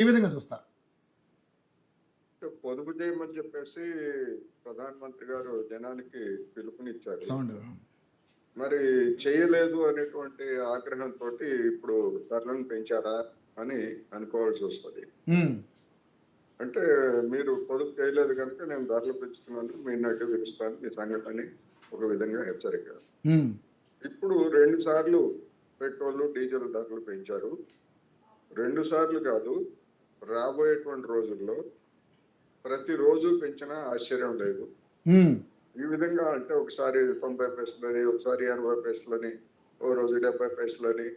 ఏ విధంగా చూస్తారు? పొదుపు చేయమని చెప్పేసి ప్రధానమంత్రి గారు జనానికి పిలుపునిచ్చారు. సౌండ్. మరి చేయలేదు అనేటువంటి ఆగ్రహంతో ఇప్పుడు ధరలను పెంచారా అని అనుకోవాల్సి వస్తుంది. హ్మ్. అంటే మీరు పొదుపు చేయలేదు కనుక నేను ధరలు పెంచుతున్నాను, మీ నడ్డు విరుస్తాను మీ సంగతిని ఒక విధంగా హెచ్చరిక. హ్మ్. ఇప్పుడు 2 సార్లు పెట్రోల్ డీజిల్ ధరలు పెంచారు. 2 సార్లు కాదు, రాబోయేటువంటి రోజుల్లో ప్రతిరోజు పెంచినా ఆశ్చర్యం లేదు. హ్మ్. ఈ విధంగా అంటే ఒకసారి 90 పైసలని, ఒకసారి 80 పైసలని, ఓ రోజు 70 పైసలని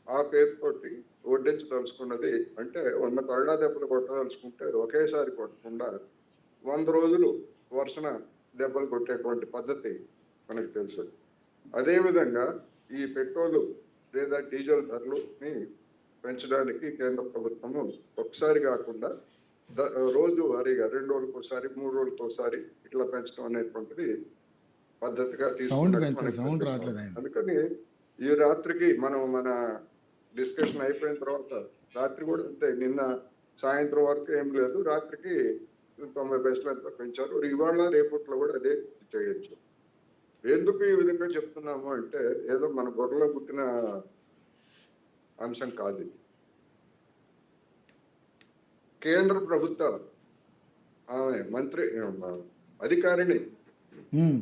ఆ పేరుతోటి వడ్డించదలుచుకున్నది. అంటే 100 కళ్ళ దెబ్బలు కొట్టదలుచుకుంటే ఒకేసారి కొట్టకుండా 100 రోజులు వరుసన దెబ్బలు కొట్టేటువంటి పద్ధతి మనకు తెలుసు. అదేవిధంగా ఈ పెట్రోలు లేదా డీజిల్ ధరలుని పెంచడానికి కేంద్ర ప్రభుత్వము ఒకసారి కాకుండా రోజు వారీగా 2 రోజులకు ఒకసారి, 3 రోజులకు ఒకసారి ఇట్లా పెంచడం అనేటువంటిది పద్ధతిగా తీసుకున్నట్టు మనకు కనిపిస్తుంది. అందుకని ఈ రాత్రికి మనం మన డిస్కషన్ అయిపోయిన తర్వాత రాత్రి కూడా అంతే, నిన్న సాయంత్రం వరకు ఏం లేదు, రాత్రికి 90 పైసలు ఎంత పెంచారు. ఇవాళ రేపట్లో కూడా అదే చేయొచ్చు. ఎందుకు ఈ విధంగా చెప్తున్నాము అంటే ఏదో మన బుర్రలో పుట్టిన అంశం కాదు ఇది. కేంద్ర ప్రభుత్వ ఆమె మంత్రి అధికారిని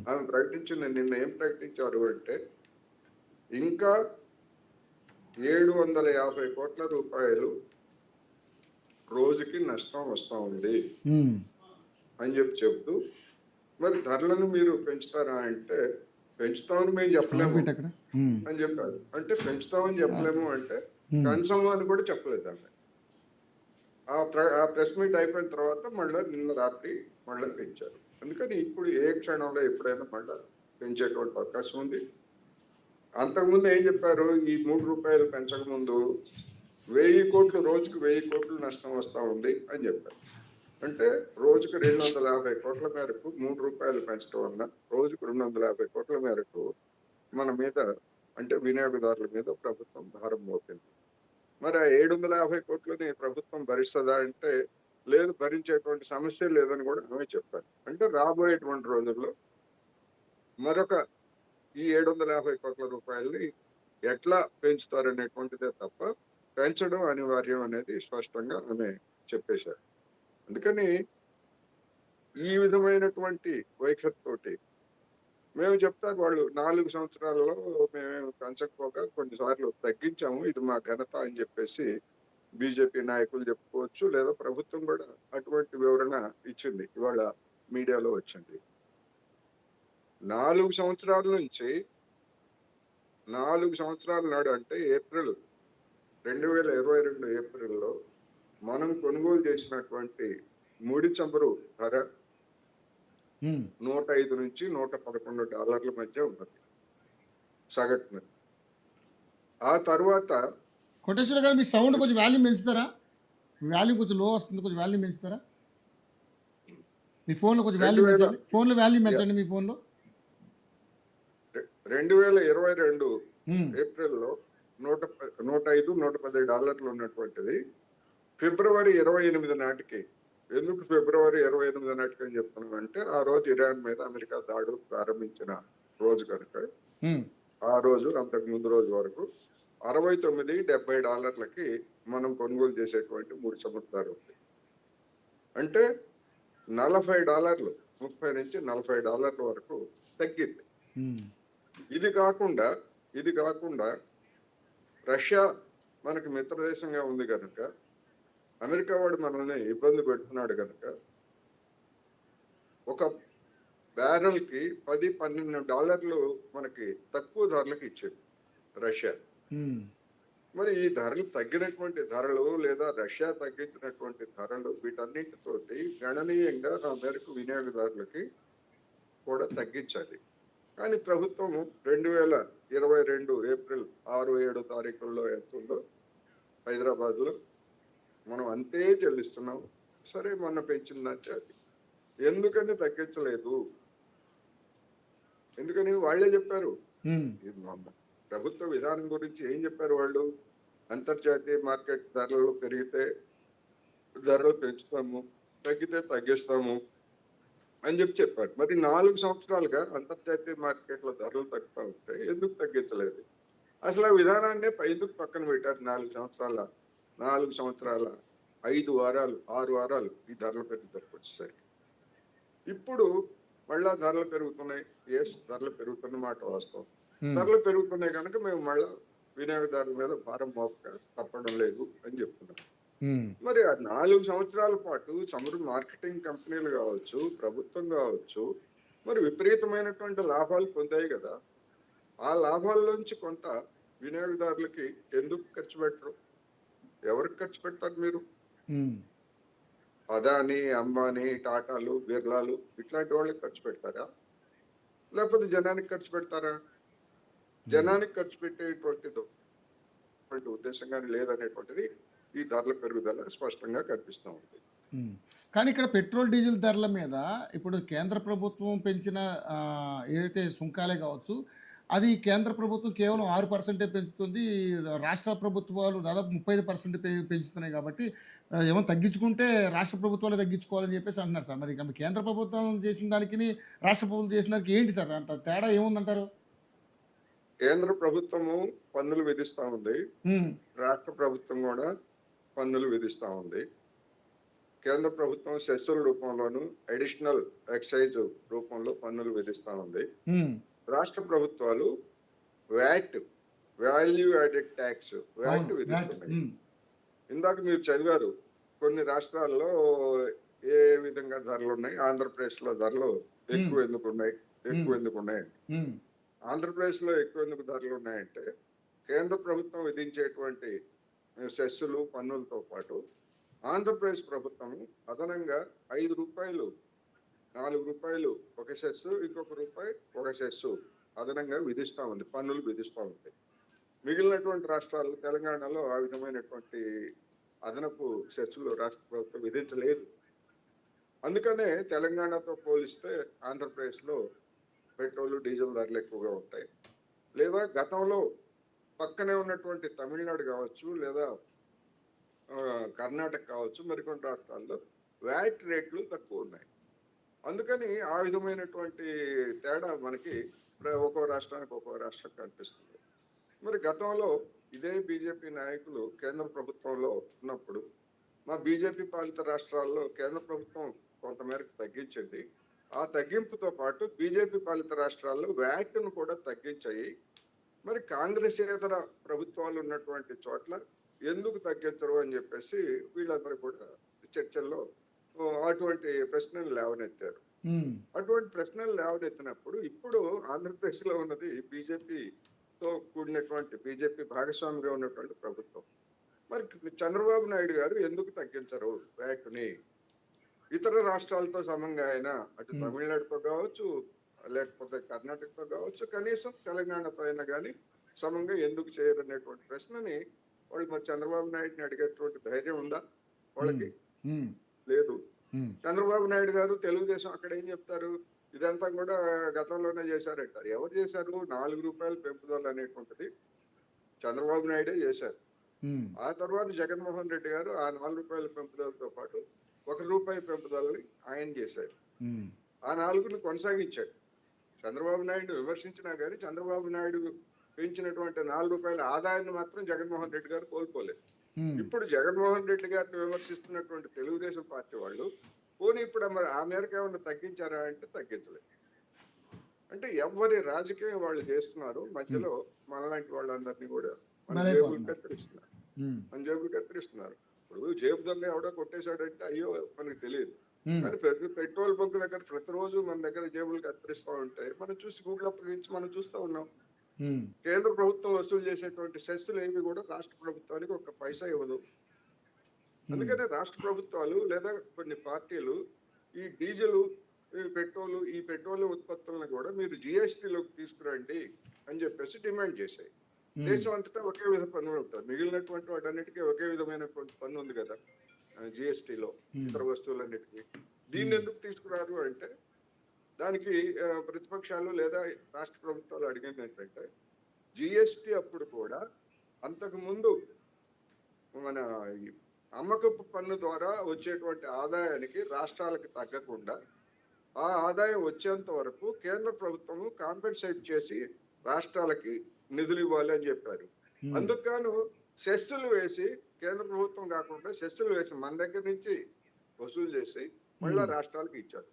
ఆమె ప్రకటించింది. నిన్న ఏం ప్రకటించారు అంటే ఇంకా 750 కోట్ల రూపాయలు రోజుకి నష్టం వస్తూ ఉంది అని చెప్తూ, మరి ధరలను మీరు పెంచుతారా అంటే పెంచుతామని మేము చెప్పలేము అని చెప్పారు. అంటే పెంచుతామని చెప్పలేము అంటే కన్సమ్ అని కూడా చెప్పలేదు ఆమె. ఆ ప్రెస్ మీట్ అయిపోయిన తర్వాత మళ్ళీ నిన్న రాత్రి మళ్ళీ పెంచారు. అందుకని ఇప్పుడు ఏ క్షణంలో ఎప్పుడైనా మళ్ళీ పెంచేటువంటి అవకాశం ఉంది. అంతకుముందు ఏం చెప్పారు, ఈ 3 రూపాయలు పెంచక ముందు 1000 కోట్లు, రోజుకు 1000 కోట్లు నష్టం వస్తూ ఉంది అని చెప్పారు. అంటే రోజుకు 250 కోట్ల మేరకు 3 రూపాయలు పెంచడం వల్ల రోజుకు 250 కోట్ల మేరకు మన మీద అంటే వినియోగదారుల మీద ప్రభుత్వం భారం మోపింది. మరి ఆ 750 కోట్లని ప్రభుత్వం భరిస్తుందా అంటే లేదు, భరించేటువంటి సమస్య లేదని కూడా ఆమె చెప్పారు. అంటే రాబోయేటువంటి రోజుల్లో మరొక ఈ 750 కోట్ల రూపాయలని ఎట్లా పెంచుతారనేటువంటిదే తప్ప పెంచడం అనివార్యం అనేది స్పష్టంగా ఆమె చెప్పేశారు. అందుకని ఈ విధమైనటువంటి వైఖరితోటి మేము చెప్తారు వాళ్ళు 4 సంవత్సరాలలో మేమేమి పెంచకపోగా కొన్నిసార్లు తగ్గించాము, ఇది మా ఘనత అని చెప్పేసి బీజేపీ నాయకులు చెప్పుకోవచ్చు, లేదా ప్రభుత్వం కూడా అటువంటి వివరణ ఇచ్చింది, ఇవాళ మీడియాలో వచ్చింది. 4 సంవత్సరాల నుంచి 4 సంవత్సరాల నాడు అంటే ఏప్రిల్ 2022 ఏప్రిల్లో మనం కొనుగోలు చేసినటువంటి ముడి చమురు ధర $105 నుంచి $111 మధ్య ఉన్నది సగటున. ఆ తర్వాత కోటేశ్వర గారు మీ సౌండ్ కొంచెం వాల్యూమ్ పెంచుతారా? వాల్యూమ్ కొంచెం లో వస్తుంది, కొంచెం వాల్యూమ్ పెంచుతారా? మీ ఫోన్లో కొంచెం వాల్యూమ్ పెంచండి, ఫోన్లో వాల్యూమ్ పెంచండి మీ ఫోన్లో. 2022 ఏప్రిల్లో $105-110 ఉన్నటువంటిది ఫిబ్రవరి 28 నాటికి. ఎందుకు ఫిబ్రవరి 28 నాటికి అని చెప్తున్నాం అంటే ఆ రోజు ఇరాన్ మీద అమెరికా దాడులు ప్రారంభించిన రోజు కనుక ఆ రోజు అంతకు ముందు రోజు వరకు $69-70 మనం కొనుగోలు చేసేటువంటి ముడి చమురు ధర ఉంది. అంటే $40, 30 నుంచి $40 వరకు తగ్గింది. ఇది కాకుండా రష్యా మనకి మిత్రదేశంగా ఉంది కనుక, అమెరికా వాడు మనల్ని ఇబ్బంది పెడుతున్నాడు కనుక ఒక బ్యారెల్కి $10-12 మనకి తక్కువ ధరలకు ఇచ్చింది రష్యా. మరి ఈ ధరలు తగ్గినటువంటి ధరలు లేదా రష్యా తగ్గించినటువంటి ధరలు వీటన్నిటితోటి గణనీయంగా ఆ మేరకు వినియోగదారులకి కూడా తగ్గించాలి. కానీ ప్రభుత్వం 2022 ఏప్రిల్ 6-7 తారీఖుల్లో ఎంత ఉందో హైదరాబాద్లో మనం అంతే చెల్లిస్తున్నాం. సరే మొన్న పెంచిందంటే అది ఎందుకని తగ్గించలేదు, ఎందుకని వాళ్ళే చెప్పారు. ప్రభుత్వ విధానం గురించి ఏం చెప్పారు వాళ్ళు, అంతర్జాతీయ మార్కెట్ ధరలు పెరిగితే ధరలు పెంచుతాము, తగ్గితే తగ్గిస్తాము అని చెప్పారు. మరి 4 సంవత్సరాలుగా అంతర్జాతీయ మార్కెట్లో ధరలు తగ్గుతూ ఉంటాయి, ఎందుకు తగ్గించలేదు? అసలు ఆ విధానాన్నే ఎందుకు పక్కన పెట్టారు? 4 సంవత్సరాల 5 వారాలు 6 వారాలు ఈ ధరల పెరుగుదలకు వచ్చేసరికి ఇప్పుడు మళ్ళా ధరలు పెరుగుతున్నాయి. ధరలు పెరుగుతున్న మాట వాస్తవం. ధరలు పెరుగుతున్నాయి కనుక మేము మళ్ళా వినియోగదారుల మీద భారం మోపక తప్పడం లేదు అని చెప్తున్నారు. మరి ఆ 4 సంవత్సరాల పాటు చమురు మార్కెటింగ్ కంపెనీలు కావచ్చు, ప్రభుత్వం కావచ్చు, మరి విపరీతమైనటువంటి లాభాలు పొందాయి కదా. ఆ లాభాల్లోంచి కొంత వినియోగదారులకి ఎందుకు ఖర్చు పెట్టరు? ఎవరికి ఖర్చు పెడతారు మీరు? అదాని, అంబానీ, టాటాలు, బిర్లాలు ఇట్లాంటి వాళ్ళకి ఖర్చు పెడతారా? లేకపోతే జనానికి ఖర్చు పెడతారా? జనానికి ఖర్చు పెట్టేటువంటిది ఉద్దేశం కానీ లేదనేటువంటిది ఈ ధరల పెరుగుదల స్పష్టంగా కనిపిస్తూ ఉంది. కానీ ఇక్కడ పెట్రోల్ డీజిల్ ధరల మీద ఇప్పుడు కేంద్ర ప్రభుత్వం పెంచిన ఏదైతే సుంకాలే కావచ్చు, అది కేంద్ర ప్రభుత్వం కేవలం 6% పెంచుతుంది. రాష్ట్ర ప్రభుత్వాలు దాదాపు 35% పెంచుతున్నాయి కాబట్టి ఏమైనా తగ్గించుకుంటే రాష్ట్ర ప్రభుత్వాలు తగ్గించుకోవాలని చెప్పేసి అంటున్నారు సార్. మరి ఇక కేంద్ర ప్రభుత్వం చేసిన దానికి రాష్ట్ర ప్రభుత్వం చేసిన దానికి ఏంటి సార్ అంత తేడా ఏముందంటారు? కేంద్ర ప్రభుత్వము పన్నులు విధిస్తా ఉంది, రాష్ట్ర ప్రభుత్వం కూడా పన్నులు విధిస్తా ఉంది. కేంద్ర ప్రభుత్వం సెస్సుల రూపంలోను అడిషనల్ ఎక్సైజ్ రూపంలో పన్నులు విధిస్తా ఉంది. రాష్ట్ర ప్రభుత్వాలు వాల్యూ యాడెడ్ ట్యాక్స్ విధిస్తున్నాయి. ఇందాక మీరు చదివారు కొన్ని రాష్ట్రాల్లో ఏ విధంగా ధరలు ఉన్నాయి, ఆంధ్రప్రదేశ్ లో ధరలు ఎక్కువ ఎందుకు ఉన్నాయి? ఆంధ్రప్రదేశ్ లో ఎక్కువ ఎందుకు ధరలు ఉన్నాయంటే కేంద్ర ప్రభుత్వం విధించేటువంటి సెస్సులు పన్నులతో పాటు ఆంధ్రప్రదేశ్ ప్రభుత్వం అదనంగా ₹5 ₹4 ఒక సెస్సు, ఇంకొక రూపాయి ఒక సెస్సు అదనంగా విధిస్తా ఉంది, పన్నులు విధిస్తా ఉంది. మిగిలినటువంటి రాష్ట్రాలు, తెలంగాణలో ఆ విధమైనటువంటి అదనపు సెస్సులు రాష్ట్ర ప్రభుత్వం విధించలేదు. అందుకనే తెలంగాణతో పోలిస్తే ఆంధ్రప్రదేశ్లో పెట్రోల్ డీజిల్ ధరలు ఎక్కువగా ఉంటాయి. లేదా గతంలో పక్కనే ఉన్నటువంటి తమిళనాడు కావచ్చు, లేదా కర్ణాటక కావచ్చు, మరికొన్ని రాష్ట్రాల్లో వ్యాట్ రేట్లు తక్కువ ఉన్నాయి. అందుకని ఆ విధమైనటువంటి తేడా మనకి ఒక్కో రాష్ట్రం కనిపిస్తుంది. మరి గతంలో ఇదే బీజేపీ నాయకులు కేంద్ర ప్రభుత్వంలో ఉన్నప్పుడు మా బీజేపీ పాలిత రాష్ట్రాల్లో కేంద్ర ప్రభుత్వం కొంతమేరకు తగ్గించింది. ఆ తగ్గింపుతో పాటు బీజేపీ పాలిత రాష్ట్రాల్లో వ్యాట్ను కూడా తగ్గించాయి. మరి కాంగ్రెసేతర ప్రభుత్వాలు ఉన్నటువంటి చోట్ల ఎందుకు తగ్గించరు అని చెప్పేసి వీళ్ళందరూ కూడా చర్చల్లో అటువంటి ప్రశ్నలు లేవనెత్తారు. అటువంటి ప్రశ్నలు లేవనెత్తినప్పుడు ఇప్పుడు ఆంధ్రప్రదేశ్ లో ఉన్నది బీజేపీతో కూడినటువంటి బీజేపీ భాగస్వామిగా ఉన్నటువంటి ప్రభుత్వం. మరి చంద్రబాబు నాయుడు గారు ఎందుకు తగ్గించరు వ్యాట్ని? ఇతర రాష్ట్రాలతో సమంగా అయినా అటు తమిళనాడుతో కావచ్చు, లేకపోతే కర్ణాటకతో కావచ్చు, కనీసం తెలంగాణతో అయినా కానీ సమంగా ఎందుకు చేయరు అనేటువంటి ప్రశ్నని వాళ్ళు మరి చంద్రబాబు నాయుడిని అడిగేటువంటి ధైర్యం ఉందా వాళ్ళకి? లేదు. చంద్రబాబు నాయుడు గారు తెలుగుదేశం అక్కడ ఏం చెప్తారు? ఇదంతా కూడా గతంలోనే చేశారంటారు. ఎవరు చేశారు? ₹4 పెంపుదల అనేటువంటిది చంద్రబాబు నాయుడే చేశారు. ఆ తర్వాత జగన్మోహన్ రెడ్డి గారు ఆ ₹4 పెంపుదలతో పాటు ₹1 పెంపుదలని ఆయన చేశాడు. ఆ 4ని కొనసాగించాడు. చంద్రబాబు నాయుడు విమర్శించినా కానీ చంద్రబాబు నాయుడు పెంచినటువంటి ₹4 ఆదాయాన్ని మాత్రం జగన్మోహన్ రెడ్డి గారు కోల్పోలేదు. ఇప్పుడు జగన్మోహన్ రెడ్డి గారిని విమర్శిస్తున్నటువంటి తెలుగుదేశం పార్టీ వాళ్ళు పోనీ ఇప్పుడు మరి ఆ మేరకు ఏమన్నా తగ్గించారా అంటే తగ్గించలేదు. అంటే ఎవరి రాజకీయం వాళ్ళు చేస్తున్నారు, మధ్యలో మనలాంటి వాళ్ళందరినీ కూడా మన జేబులు కత్తిరిస్తున్నారు. ఇప్పుడు జేబు దొంగ ఎవడో కొట్టేశాడంటే అయ్యో మనకి తెలియదు, కానీ ప్రతి పెట్రోల్ బంక్ దగ్గర ప్రతిరోజు మన దగ్గర జేబులు కత్తిరిస్తూ ఉంటాయి. మనం చూసి గూగుల్ అప్పగించి మనం చూస్తూ ఉన్నాం. కేంద్ర ప్రభుత్వం వసూలు చేసేటువంటి సెస్సులు ఏవి కూడా రాష్ట్ర ప్రభుత్వానికి ఒక్క పైసా ఇవ్వదు. అందుకనే రాష్ట్ర ప్రభుత్వాలు లేదా కొన్ని పార్టీలు ఈ డీజిల్, ఈ పెట్రోల్ ఉత్పత్తులను కూడా మీరు జిఎస్టీలోకి తీసుకురండి అని చెప్పేసి డిమాండ్ చేశాయి. దేశం అంతటా ఒకే విధ పన్నులు ఉంటారు, మిగిలినటువంటి వాటన్నిటికీ ఒకే విధమైనటువంటి పన్ను ఉంది కదా జిఎస్టీలో, ఇతర వస్తువులన్నిటికీ. దీన్ని ఎందుకు తీసుకురారు అంటే దానికి ప్రతిపక్షాలు లేదా రాష్ట్ర ప్రభుత్వాలు అడిగింది ఏంటంటే జిఎస్టీ అప్పుడు కూడా అంతకు ముందు మన అమ్మకపు పన్ను ద్వారా వచ్చేటువంటి ఆదాయానికి రాష్ట్రాలకు తగ్గకుండా ఆ ఆదాయం వచ్చేంత వరకు కేంద్ర ప్రభుత్వము కాంపెన్సేట్ చేసి రాష్ట్రాలకి నిధులు ఇవ్వాలి అని చెప్పారు. అందుకు సెస్సులు వేసి, కేంద్ర ప్రభుత్వం కాకుండా సెస్సులు వేసి మన దగ్గర నుంచి వసూలు చేసి మళ్ళా రాష్ట్రాలకు ఇచ్చారు.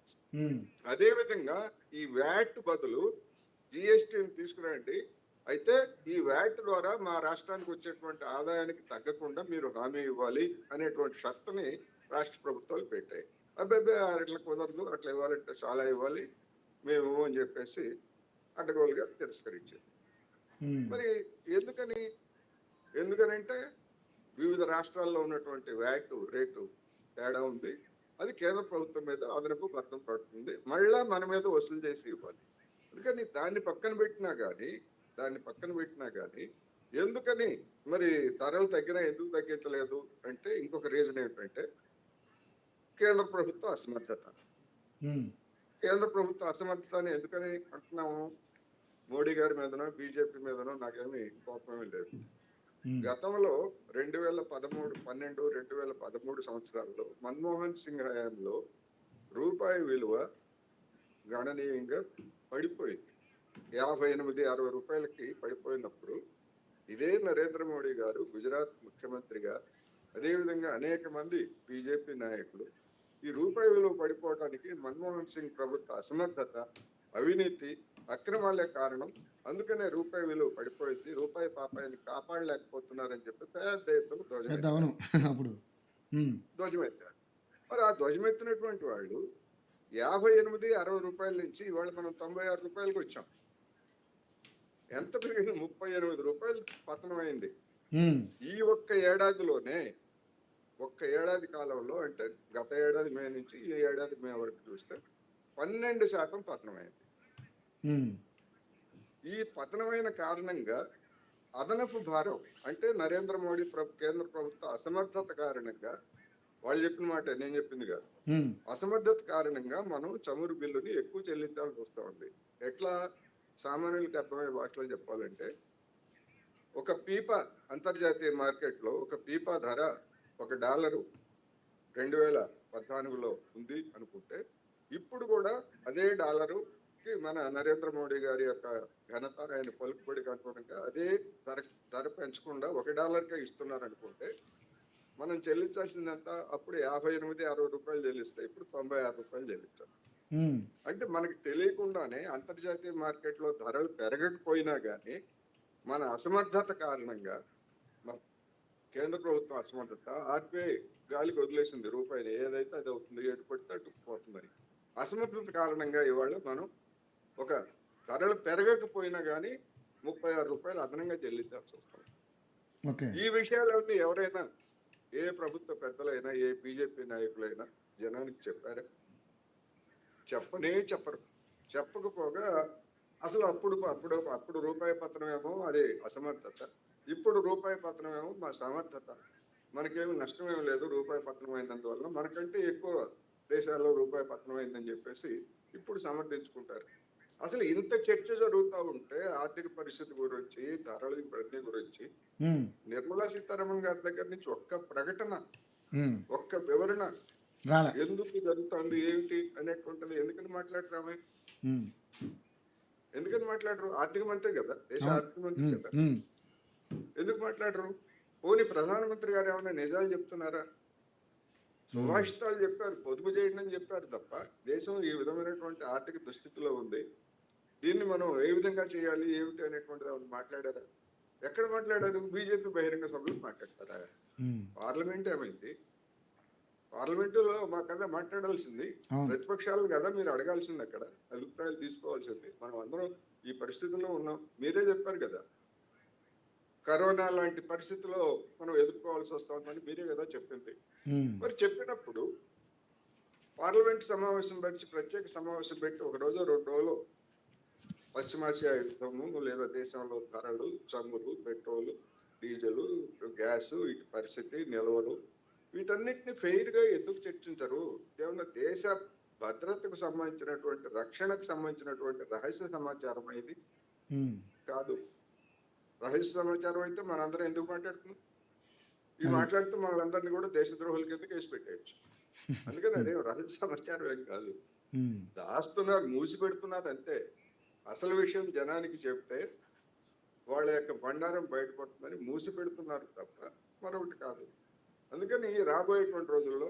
అదే విధంగా ఈ వ్యాట్ బదులు జిఎస్టీని తీసుకురండి, అయితే ఈ వ్యాట్ ద్వారా మా రాష్ట్రానికి వచ్చేటువంటి ఆదాయానికి తగ్గకుండా మీరు హామీ ఇవ్వాలి అనేటువంటి షరతుని రాష్ట్ర ప్రభుత్వాలు పెట్టాయి. అబ్బాయి అట్లా కుదరదు, అట్లా ఇవ్వాలంటే చాలా ఇవ్వాలి మేము అని చెప్పేసి అడ్డగోలుగా తిరస్కరించారు. మరి ఎందుకనంటే వివిధ రాష్ట్రాల్లో ఉన్నటువంటి వ్యాట్ రేటు తేడా ఉంది. అది కేంద్ర ప్రభుత్వం మీద అదనపు భారం పడుతుంది, మళ్ళా మన మీద వసూలు చేసి ఇవ్వాలి. అందుకని దాన్ని పక్కన పెట్టినా కానీ ఎందుకని మరి ధరలు తగ్గినా ఎందుకు తగ్గించలేదు అంటే ఇంకొక రీజన్ ఏంటంటే కేంద్ర ప్రభుత్వ అసమర్థత. కేంద్ర ప్రభుత్వ అసమర్థతని ఎందుకని అంటున్నాము? మోడీ గారి మీదనో బీజేపీ మీదనో నాకేమీ కోపమే లేదు. గతంలో 2013 సంవత్సరాల్లో మన్మోహన్ సింగ్ హయాంలో రూపాయి విలువ గణనీయంగా పడిపోయింది. 58-60 రూపాయలకి పడిపోయినప్పుడు ఇదే నరేంద్ర మోడీ గారు గుజరాత్ ముఖ్యమంత్రిగా, అదేవిధంగా అనేక మంది బీజేపీ నాయకులు ఈ రూపాయి విలువ పడిపోవడానికి మన్మోహన్ సింగ్ ప్రభుత్వ అసమర్థత, అవినీతి, అక్రమాలే కారణం, అందుకనే రూపాయి విలువ పడిపోయింది, రూపాయి పాపాయిని కాపాడలేకపోతున్నారని చెప్పి పెద్ద ఎత్తున ధ్వజమెత్తారు. మరి ఆ ధ్వజమెత్తినటువంటి వాళ్ళు 58-60 రూపాయల నుంచి ఇవాళ మనం 96 రూపాయలకు వచ్చాం. ఎంత పెరిగింది? 38 రూపాయలు పతనమైంది. ఈ ఒక్క ఏడాది కాలంలో, అంటే గత ఏడాది మే నుంచి ఈ ఏడాది మే వరకు చూస్తే 12% పతనమైంది. ఈ పతనమైన కారణంగా అదనపు భారం, అంటే నరేంద్ర మోడీ కేంద్ర ప్రభుత్వ అసమర్థత కారణంగా, వాళ్ళు చెప్పిన మాట నేను చెప్పింది కాదు, అసమర్థత కారణంగా మనం చమురు బిల్లుని ఎక్కువ చెల్లించాల్సి వస్తూ ఉంది. ఎట్లా సామాన్యులకు అర్థమయ్యే భాషలో చెప్పాలంటే, ఒక పీపా అంతర్జాతీయ మార్కెట్లో ఒక పీపా ధర $1 2014లో ఉంది అనుకుంటే, ఇప్పుడు కూడా అదే డాలరుకి మన నరేంద్ర మోడీ గారి యొక్క ఘనత, ఆయన పలుకుబడికి అనుగుణంగా అదే ధర పెంచకుండా $1కే ఇస్తున్నారు అనుకుంటే, మనం చెల్లించాల్సిందంతా అప్పుడు 58-60 రూపాయలు చెల్లిస్తే ఇప్పుడు 96 రూపాయలు చెల్లించాలి. అంటే మనకి తెలియకుండానే అంతర్జాతీయ మార్కెట్లో ధరలు పెరగకపోయినా కానీ మన అసమర్థత కారణంగా, కేంద్ర ప్రభుత్వం అసమర్థత, ఆర్బీఐ గాలికి వదిలేసింది రూపాయిని, ఏదైతే అది అవుతుంది, ఎటు పడితే అటు పోతుందని. అసమర్థత కారణంగా ఇవాళ మనం ఒక ధరలు పెరగకపోయినా కానీ 36 రూపాయలు అదనంగా చెల్లించాల్సి వస్తుంది. ఈ విషయాలన్నీ ఎవరైనా, ఏ ప్రభుత్వ పెద్దలైనా, ఏ బీజేపీ నాయకులైనా జనానికి చెప్పారా? చెప్పరు. చెప్పకపోగా అసలు అప్పుడు రూపాయి పతనమేమో అది అసమర్థత, ఇప్పుడు రూపాయి పతనమేమో మా సమర్థత, మనకేమి నష్టమేమి లేదు రూపాయి పతనమైనందువల్ల, మనకంటే ఎక్కువ దేశాల్లో రూపాయి పతనమైందని చెప్పేసి ఇప్పుడు సమర్థించుకుంటారు. అసలు ఇంత చర్చ జరుగుతూ ఉంటే ఆర్థిక పరిస్థితి గురించి, ధరల ప్రజ్ఞ గురించి నిర్మలా సీతారామన్ గారి దగ్గర నుంచి ఒక్క ప్రకటన, ఒక్క వివరణ ఎందుకు జరుగుతుంది ఏమిటి అనేటువంటిది ఎందుకని మాట్లాడరామే? ఎందుకని మాట్లాడరు? ఆర్థిక మంత్రి కదా, దేశ ఆర్థిక మంత్రి కదా, ఎందుకు మాట్లాడరు? పోనీ ప్రధానమంత్రి గారు ఏమైనా నిజాలు చెప్తున్నారా? సుభాషితాలు చెప్పారు, పొదుపు చేయండి అని చెప్పారు తప్ప, దేశం ఈ విధమైనటువంటి ఆర్థిక దుస్థితిలో ఉంది, దీన్ని మనం ఏ విధంగా చేయాలి ఏమిటి అనేటువంటిది ఏమైనా మాట్లాడారా? ఎక్కడ మాట్లాడారు? బీజేపీ బహిరంగ సభలు మాట్లాడతారా? పార్లమెంట్ ఏమైంది? పార్లమెంటులో మా కదా మాట్లాడాల్సింది, ప్రతిపక్షాలు కదా మీరు అడగాల్సింది, అక్కడ అభిప్రాయాలు తీసుకోవాల్సింది. మనం అందరం ఈ పరిస్థితుల్లో ఉన్నాం. మీరే చెప్పారు కదా, కరోనా లాంటి పరిస్థితిలో మనం ఎదుర్కోవాల్సి వస్తుందని మీరే కదా చెప్పింది. మరి చెప్పినప్పుడు పార్లమెంట్ సమావేశం పెట్టి, ప్రత్యేక సమావేశం పెట్టి 1 రోజు 2 రోజులు పశ్చిమాసియా యుద్ధము, లేదా దేశంలో ధరలు, చమురు, పెట్రోలు, డీజిల్, గ్యాస్, వీటి పరిస్థితి, నిల్వలు, వీటన్నిటిని ఫెయిర్గా ఎందుకు చర్చించరు? ఏమన్నా దేశ భద్రతకు సంబంధించినటువంటి, రక్షణకు సంబంధించినటువంటి రహస్య సమాచారం ఇది కాదు. రహస్య సమాచారం అయితే మనందరం ఎందుకు మాట్లాడుతున్నాం? ఈ మాట్లాడితే మనందరినీ కూడా దేశద్రోహుల కింద కేసు పెట్టేయచ్చు. అందుకని అదే రహస్య సమాచారం ఏం కాదు, దాస్తున్నారు, మూసి పెడుతున్నారు అంతే. అసలు విషయం జనానికి చెప్తే వాళ్ళ యొక్క బండారం బయటపడుతుందని మూసి పెడుతున్నారు తప్ప మరొకటి కాదు. అందుకని రాబోయేటువంటి రోజుల్లో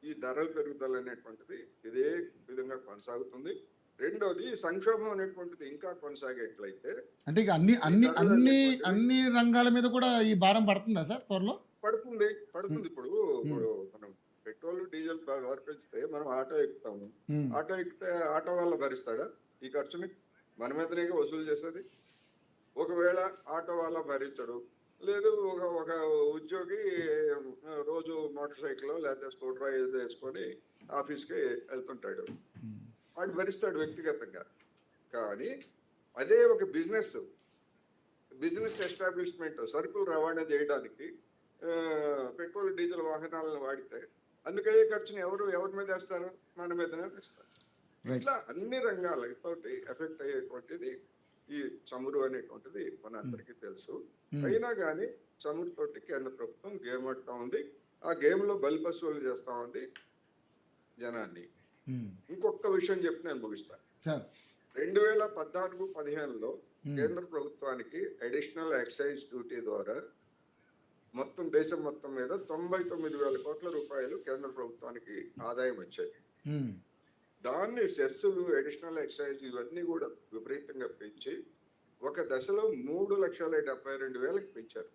ఈ ధరల పెరుగుదల అనేటువంటిది ఇదే విధంగా కొనసాగుతుంది. రెండోది సంక్షోభం అనేటువంటిది ఇంకా కొనసాగేట్లయితే అంటే ఇక అన్ని రంగాల మీద కూడా ఈ భారం పడుతుందా సార్ త్వరలో? పడుతుంది. ఇప్పుడు మనం పెట్రోల్ డీజిల్ ధర పెంచితే మనం ఆటో ఎక్కుతాము. ఆటో ఎక్కితే ఆటో వాళ్ళ భరిస్తాడా ఈ ఖర్చుని? మన మీదనే వసూలు చేసేది. ఒకవేళ ఆటో వాళ్ళ భరించడు, లేదు ఒక ఉద్యోగి రోజు మోటార్ సైకిల్ లేదా స్కూటర్ ఏదో వేసుకొని ఆఫీస్కి వెళ్తుంటాడు, వాడు భరిస్తాడు వ్యక్తిగతంగా. కానీ అదే ఒక బిజినెస్ ఎస్టాబ్లిష్మెంట్ సరుకులు రవాణా చేయడానికి పెట్రోల్ డీజిల్ వాహనాలను వాడితే అందుకయ్యే ఖర్చుని ఎవరి మీద వేస్తారు? మన మీదనే వేస్తారు. ఇట్లా అన్ని రంగాలతోటి ఎఫెక్ట్ అయ్యేటువంటిది ఈ చమురు అనేటువంటిది మన అందరికీ తెలుసు. అయినా కానీ చమురు తోటి కేంద్ర ప్రభుత్వం గేమ్ ఆడుతూ ఉంది. ఆ గేమ్ లో బలిపశువులు చేస్తా ఉంది జనాన్ని. ఇంకొక విషయం చెప్పి నేను ముగిస్తాను. 2014-15లో కేంద్ర ప్రభుత్వానికి అడిషనల్ ఎక్సైజ్ డ్యూటీ ద్వారా మొత్తం దేశం మొత్తం మీద 99,000 కోట్ల రూపాయలు కేంద్ర ప్రభుత్వానికి ఆదాయం వచ్చాయి. దాన్ని సెస్సులు, అడిషనల్ ఎక్సైజ్ ఇవన్నీ కూడా విపరీతంగా పెంచి ఒక దశలో 3,72,000 పెంచారు.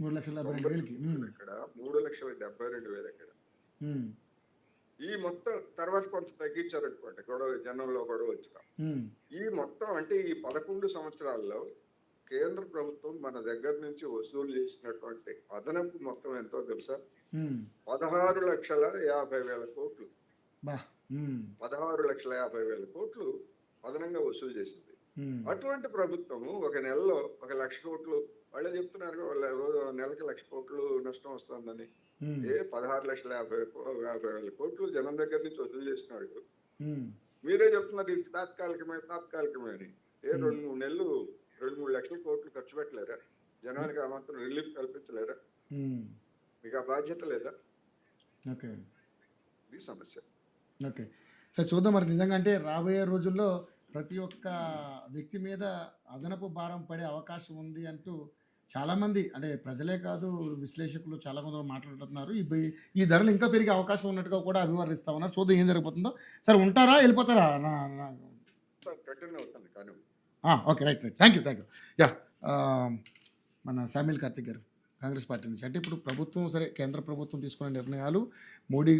3,72,000 ఇక్కడ 3,72,000 ఎక్కడ. ఈ మొత్తం తర్వాత కొంత తగ్గించారు అనుకోండి, జనంలో గొడవ వచ్చిన. ఈ మొత్తం అంటే ఈ 11 సంవత్సరాల్లో కేంద్ర ప్రభుత్వం మన దగ్గర నుంచి వసూలు చేసినటువంటి అదనపు మొత్తం ఎంతో తెలుసా? 16,50,000 కోట్లు. 16,50,000 కోట్లు అదనంగా వసూలు చేసింది. అటువంటి ప్రభుత్వము ఒక నెలలో 1,00,000 కోట్లు, వాళ్ళే చెప్తున్నారు నెలకి 1,00,000 కోట్లు నష్టం వస్తుందని. 16,50,000 కోట్లు జనం దగ్గర నుంచి వసూలు చేసినాడు. మీరే చెప్తున్నారు ఇది తాత్కాలికమే అని. 2-3 నెలలు 2-3 లక్షల కోట్లు ఖర్చు పెట్టలేరా? జనానికి ఆ మాత్రం రిలీఫ్ కల్పించలేరా? మీకు ఆ బాధ్యత లేదా? ఇది సమస్య. ఓకే సార్, చూద్దాం మరి. నిజంగా అంటే రాబోయే రోజుల్లో ప్రతి ఒక్క వ్యక్తి మీద అదనపు భారం పడే అవకాశం ఉంది అంటూ చాలామంది, అంటే ప్రజలే కాదు విశ్లేషకులు చాలామంది మాట్లాడుతున్నారు. ఈ ధరలు ఇంకా పెరిగే అవకాశం ఉన్నట్టుగా కూడా అభివర్ణిస్తా ఉన్నారు. చూద్దాం ఏం జరగబోతుందో. సార్ ఉంటారా, వెళ్ళిపోతారా? Okay, right. Thank you. Yeah, మన శామ్యూల్ కార్తిక్ గారు కాంగ్రెస్ పార్టీ నుంచి, అంటే ఇప్పుడు ప్రభుత్వం సరే కేంద్ర ప్రభుత్వం తీసుకున్న నిర్ణయాలు, మోడీ